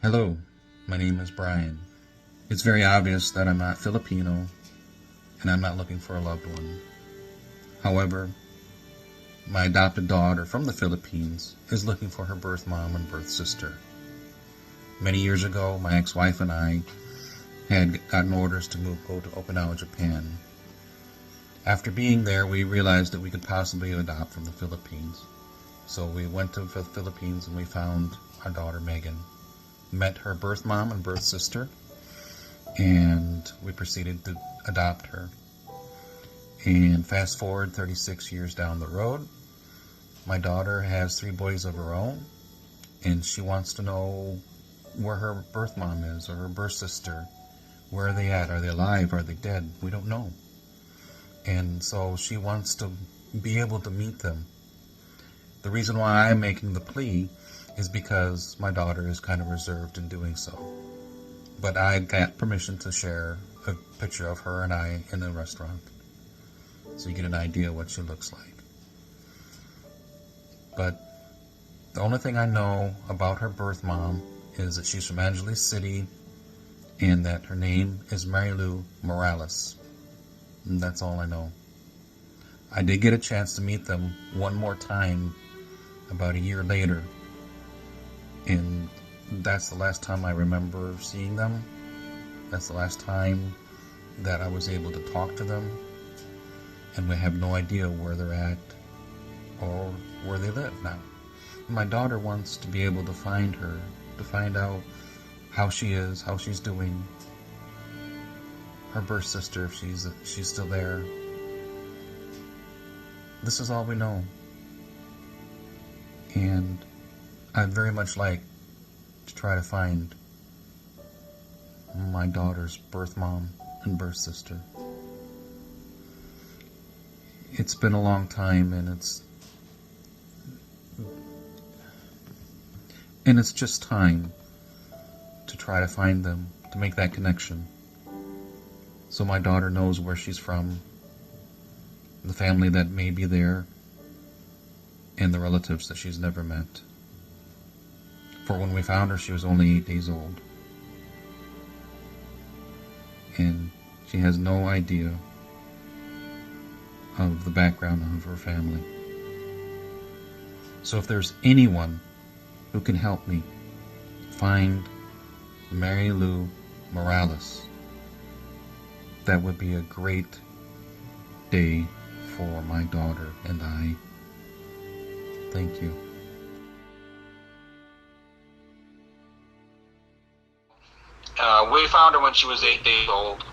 Hello, my name is Bryan. It's very obvious that I'm not Filipino and I'm not looking for a loved one. However, my adopted daughter from the Philippines is looking for her birth mom and birth sister. Many years ago, my ex-wife and I had gotten orders to go to Okinawa, Japan. After being there, we realized that we could possibly adopt from the Philippines. So we went to the Philippines and we found our daughter Megan, met her birth mom and birth sister, and we proceeded to adopt her. And fast forward 36 years down the road, my daughter has 3 boys of her own, and she wants to know where her birth mom is or her birth sister. Where are they at? Are they alive? Are they dead? We don't know. And so she wants to be able to meet them. The reason why I'm making the plea is because my daughter is kind of reserved in doing so. But I got permission to share a picture of her and I in the restaurant, so you get an idea what she looks like. But the only thing I know about her birth mom is that she's from Angeles City and that her name is Marilou Morales. And that's all I know. I did get a chance to meet them one more time about a year later, and that's the last time I remember seeing them. That's the last time that I was able to talk to them, and we have no idea where they're at or where they live now. My daughter wants to be able to find her, to find out how she is, how she's doing, her birth sister, if she's still there. This is all we know. And I'd very much like to try to find my daughter's birth mom and birth sister. It's been a long time, and it's just time to try to find them, to make that connection, so my daughter knows where she's from, the family that may be there, and the relatives that she's never met. For when we found her, she was only 8 days old, and she has no idea of the background of her family. So if there's anyone who can help me find Marilou Morales, that would be a great day for my daughter and I. Thank you. We found her when she was 8 days old,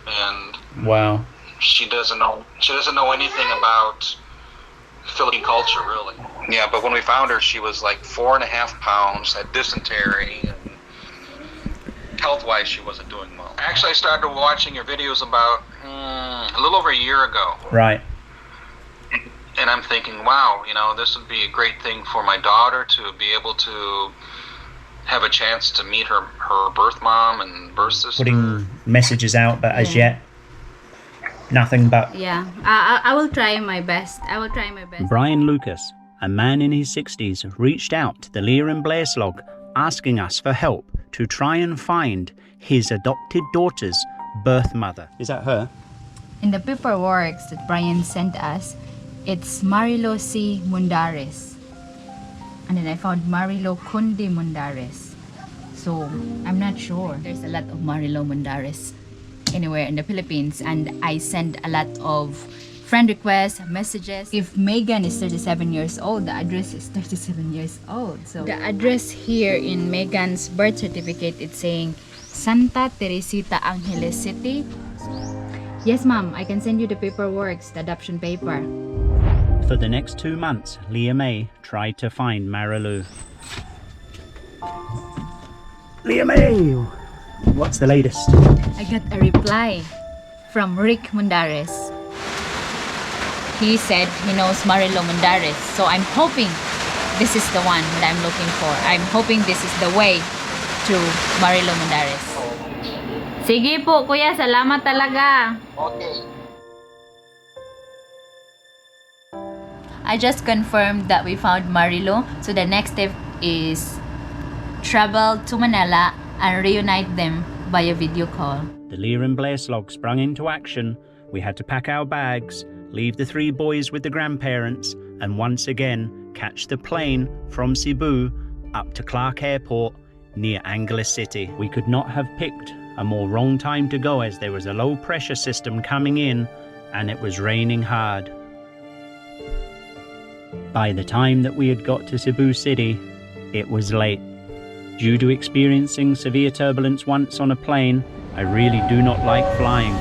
and Wow. she doesn't know anything about Philippine culture, really. Yeah, but when we found her, she was like 4.5 pounds, had dysentery, and health-wise, she wasn't doing well. Actually, I started watching your videos about a little over a year ago. Right. And I'm thinking, wow, this would be a great thing for my daughter to be able to have a chance to meet her birth mom and birth sister. Putting messages out, but as yet, nothing but... Yeah, I will try my best. Bryan Lucas, a man in his 60s, reached out to the Leah and Blair Slog, asking us for help to try and find his adopted daughter's birth mother. Is that her? In the paperwork that Bryan sent us, it's Marilou C. Mundares. And then I found Marilou Kundi Mundares. So, I'm not sure. There's a lot of Marilou Mundares anywhere in the Philippines, and I send a lot of friend requests, messages. If Megan is 37 years old, the address is 37 years old. So the address here in Megan's birth certificate, it's saying Santa Teresita Angeles City. Yes, ma'am, I can send you the paperwork, the adoption paper. For the next 2 months, Leah May tried to find Marilou. Leah May! What's the latest? I got a reply from Rick Mundares. He said he knows Marilou Mundares. So I'm hoping this is the one that I'm looking for. I'm hoping this is the way to Marilou Mundares. Sige po, kuya. Salamat talaga. Okay. I just confirmed that we found Marilou. So the next step is travel to Manila and reunite them via video call. The Leah and Blair Slog sprung into action. We had to pack our bags, leave the 3 boys with the grandparents, and once again catch the plane from Cebu up to Clark Airport near Angeles City. We could not have picked a more wrong time to go, as there was a low pressure system coming in and it was raining hard. By the time that we had got to Cebu City, it was late. Due to experiencing severe turbulence once on a plane, I really do not like flying.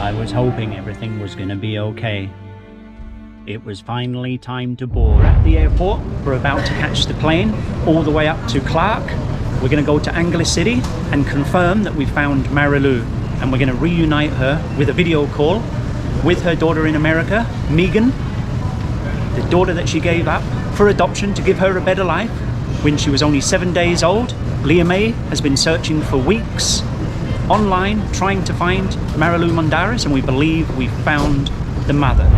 I was hoping everything was going to be okay. It was finally time to board. At the airport, we're about to catch the plane all the way up to Clark. We're going to go to Angeles City and confirm that we found Marilou, and we're going to reunite her with a video call with her daughter in America, Megan, the daughter that she gave up for adoption to give her a better life when she was only 7 days old. Leah May has been searching for weeks online trying to find Marilou Mondaris, and we believe we found the mother.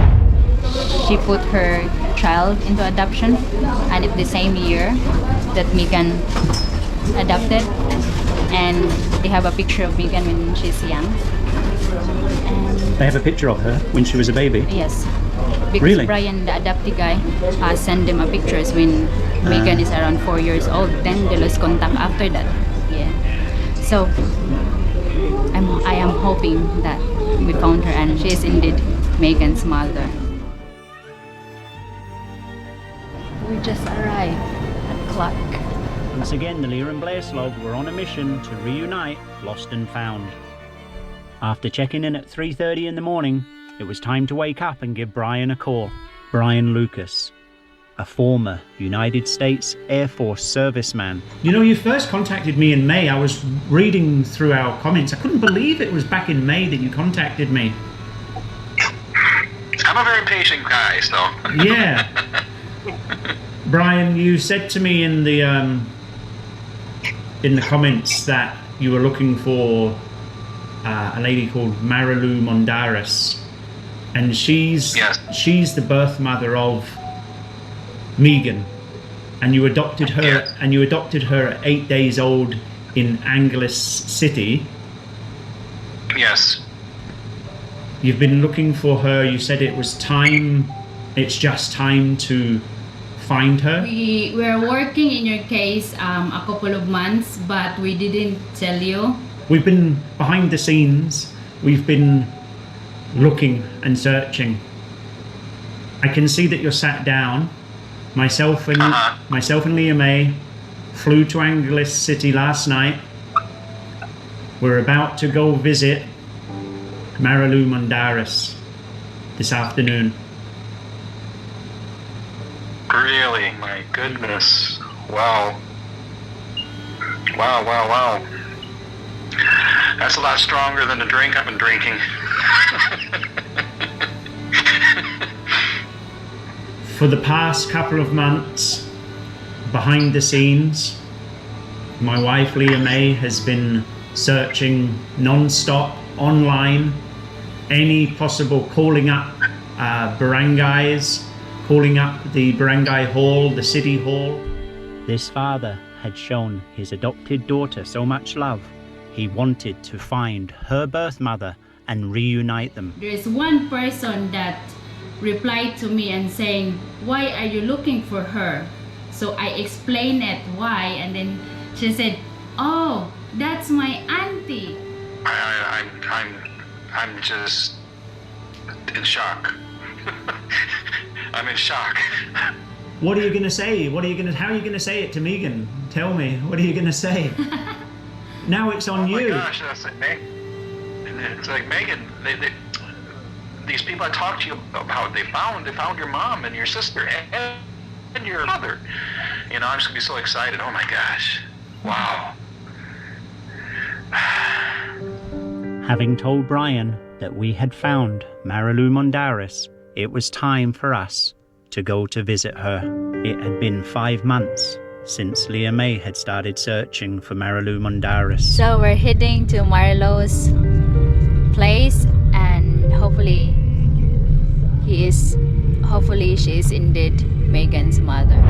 She put her child into adoption, and it's the same year that Megan adopted, and they have a picture of Megan when she's young. And They have a picture of her when she was a baby. yes, because Really? Bryan, the adoptee guy, sent them a pictures when Megan is around 4 years old. Then they lost contact after that. Yeah. So I am hoping that we found her and she is indeed Megan's mother. We just arrived at Clark. Once again, the Leah and Blair Slog were on a mission to reunite lost and found. After checking in at 3:30 in the morning, it was time to wake up and give Bryan a call. Bryan Lucas, a former United States Air Force serviceman. You know, you first contacted me in May. I was reading through our comments. I couldn't believe it was back in May that you contacted me. I'm a very patient guy, so. Yeah. Bryan, you said to me in the comments that you were looking for a lady called Marilou Mondaris, and she's the birth mother of Megan, and you adopted her, and you adopted her at 8 days old in Angeles City. Yes. You've been looking for her. You said it was time. It's just time to find her. We were working in your case a couple of months, but we didn't tell you. We've been behind the scenes. We've been looking and searching. I can see that you're sat down. Myself and Leah May flew to Angeles City last night. We're about to go visit Marilou Mondaris this afternoon. Really? My goodness. Wow. Wow. That's a lot stronger than the drink I've been drinking. For the past couple of months, behind the scenes, my wife Leah May has been searching non-stop online, any possible, calling up barangays, calling up the barangay hall, the city hall. This father had shown his adopted daughter so much love, he wanted to find her birth mother and reunite them. There is one person that replied to me and saying, "Why are you looking for her?" So I explained it why, and then she said, "Oh, that's my auntie." I'm just in shock. I'm in shock. What are you gonna say? How are you gonna say it to Megan? Tell me, what are you gonna say? Now it's on you. Oh my gosh, that's like Megan. It's like Megan. These people I talked to you about, they found your mom and your sister and your mother. You know, I'm just gonna be so excited. Oh my gosh. Wow. Having told Bryan that we had found Marilou Mondaris, it was time for us to go to visit her. It had been 5 months since Leah May had started searching for Marilou Mondaris. So we're heading to Marilou's place, and hopefully she is indeed Megan's mother.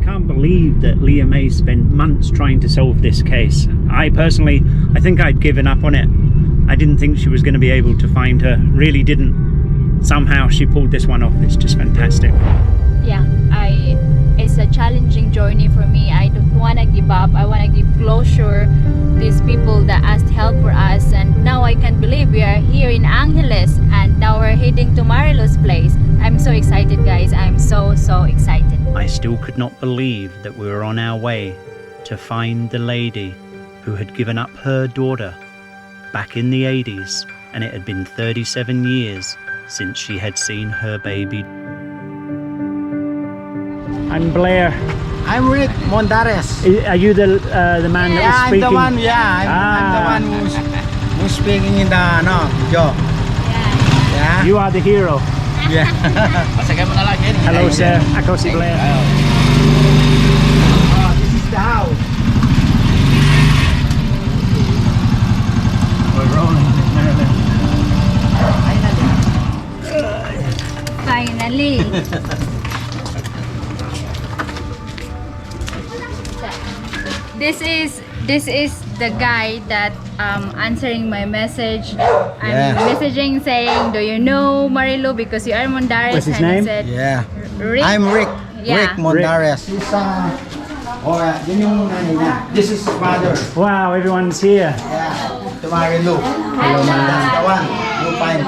can't believe that Leah May spent months trying to solve this case. I personally, I think I'd given up on it. I didn't think she was going to be able to find her. Really didn't. Somehow she pulled this one off. It's just fantastic. Yeah, it's a challenging journey for me. I don't want to give up. I want to give closure these people that asked help for us, and now I can believe we are here in Angeles, and now we're heading to Marilou's place. I'm so excited, guys. I'm so excited. I still could not believe that we were on our way to find the lady who had given up her daughter back in the 80s, and it had been 37 years since she had seen her baby. I'm Blair. I'm Rick Mondares. Are you the man that was I'm speaking? the one. Yeah, I'm the one who's speaking in the video. Yeah. You are the hero. Yeah. Hello, sir. Ako si Blair. This is the house. We're rolling, Marilou. Finally. This is the guy that answering my message. I'm messaging saying, do you know Marilou because you are Mondares? What's his and name? He said, Yeah. Rick. I'm Rick. Yeah. Rick Mondares. He's yun yung nanay niya. This is his father. Wow, everyone's here. Yeah. To Marilou. Hello, man. That's the one. You find.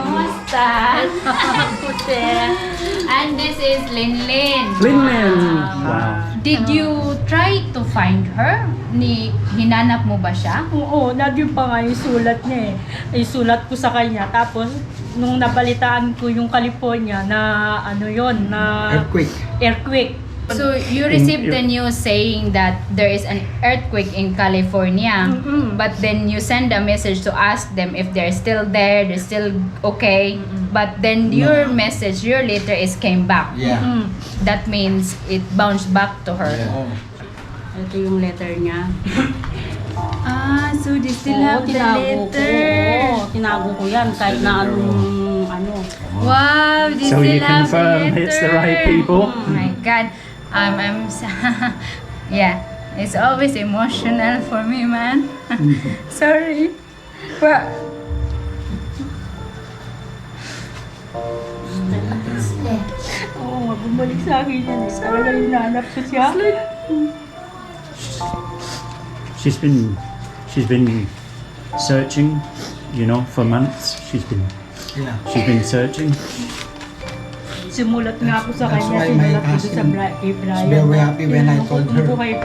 And this is Linlin. Linlin. Wow. Did you try to find her? Hinanap mo ba siya? Oo, nagyan pa nga yung sulat niya eh. Isulat ko sa kanya. Tapos, nung nabalitaan ko yung California na ano yon na earthquake. So, you received the news saying that there is an earthquake in California. But then you send a message to ask them if they're still there, they're still okay. But then your message, your letter came back. Yeah. That means it bounced back to her. Yeah. Ito yung letter niya. So they still have the letter. Oo, tinago ko yan kahit na anong ano. Wow, they So still you have the confirm letter. it's the right people? Oh my God, yeah, it's always emotional for me, man. Sorry, but Oo, bumalik sa akin yan eh. Talaga hinahanap ko siya. She's been searching, you know, for months. She's been searching. Simulat nga ako sa That's kanya. why my Simulat ko sa husband kay Bryan. is very happy when I told her. Kung buhay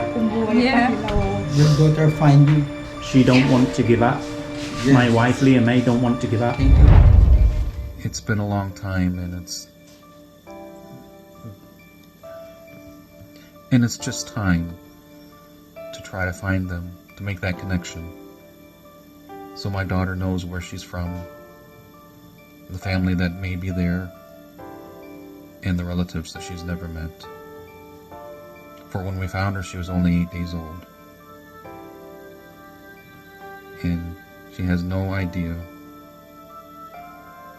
Yeah. pa ginawa. Your daughter find you. She don't want to give up. Yes. My wife Leah May don't want to give up. Thank you. It's been a long time, and it's just time to try to find them, to make that connection, so my daughter knows where she's from, the family that may be there, and the relatives that she's never met. For when we found her, she was only 8 days old, and she has no idea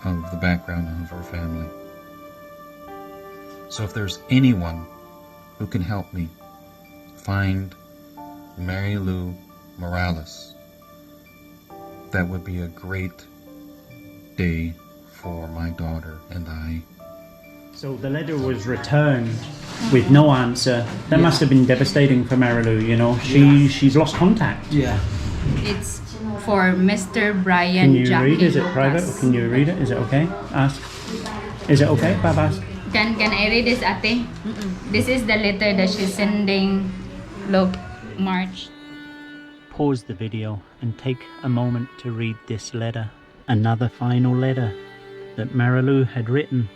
of the background of her family. So if there's anyone who can help me find Marilou Morales, that would be a great day for my daughter and I. So the letter was returned with no answer. That must have been devastating for Marilou, you know. She's lost contact. Yeah. it's for Mr. Can Bryan you read? Is it private or can you read it? Is it okay? Ask. Is it okay, Baba? Can I read this, ate? This is the letter that she's sending. Look, March. Pause the video and take a moment to read this letter. Another final letter that Marilou had written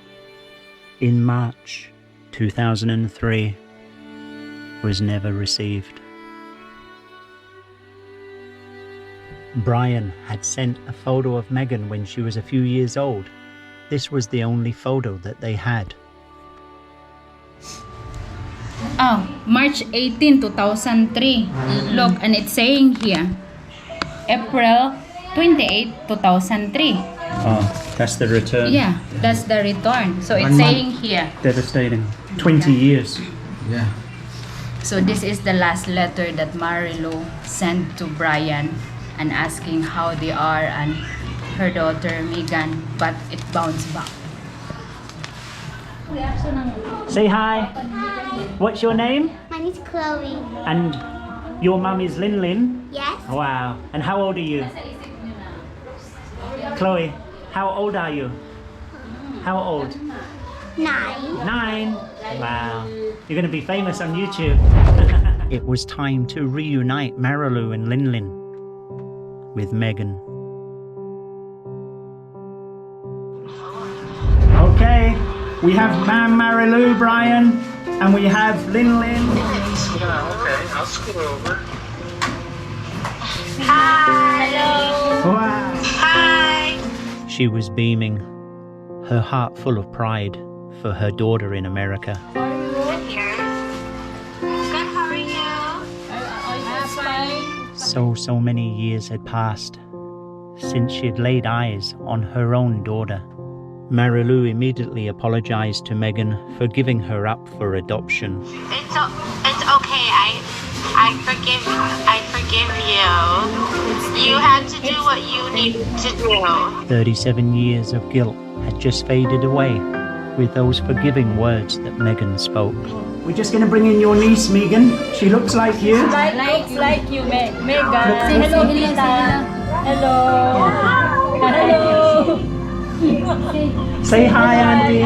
in March 2003 was never received. Bryan had sent a photo of Megan when she was a few years old. This was the only photo that they had. Oh, March 18, 2003. Look, and it's saying here, April 28, 2003. Oh, that's the return. Yeah, that's the return. So it's 1 month. saying here. Devastating. 20 years. Yeah. So this is the last letter that Marilou sent to Bryan and asking how they are and her daughter Megan, but it bounced back. Say hi. What's your name? My name's Chloe. And your mum is Lin Lin? Yes? Wow. And how old are you? Chloe, how old are you? How old? 9. 9. Wow. You're going to be famous on YouTube. It was time to reunite Marilou and Lin Lin with Megan. Okay, we have Marilou, Bryan, and we have Lin Lin. Yeah, okay. I'll scoot over. Wow. Hi. She was beaming, her heart full of pride for her daughter in America. Good here. Good, how are you? So many years had passed since she had laid eyes on her own daughter. Marilou immediately apologized to Megan for giving her up for adoption. It's okay. I forgive you. You had to do what you need to do. 37 years of guilt had just faded away with those forgiving words that Megan spoke. We're just going to bring in your niece, Megan. She looks like you. Like you, Megan. Say hello, Tita. Hello. Hello. Say hi, Auntie.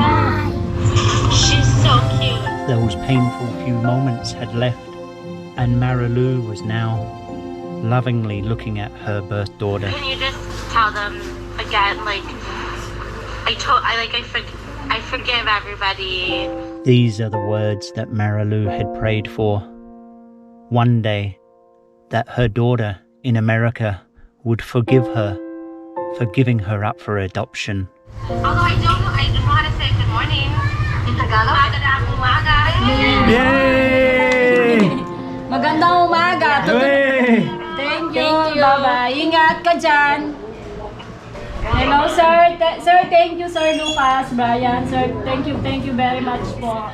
She's so cute. Those painful few moments had left, and Marilou was now lovingly looking at her birth daughter. Can you just tell them again, like, I forgive everybody. These are the words that Marilou had prayed for. One day, that her daughter in America would forgive her for giving her up for adoption. Although I don't know how to say good morning in Tagalog. Magandang umaga. Yay! Magandang umaga. Hey! Thank you. Bye-bye. Ingat ka dyan. Hello, sir. Sir, thank you, Sir Lucas, Bryan. Sir, thank you very much po.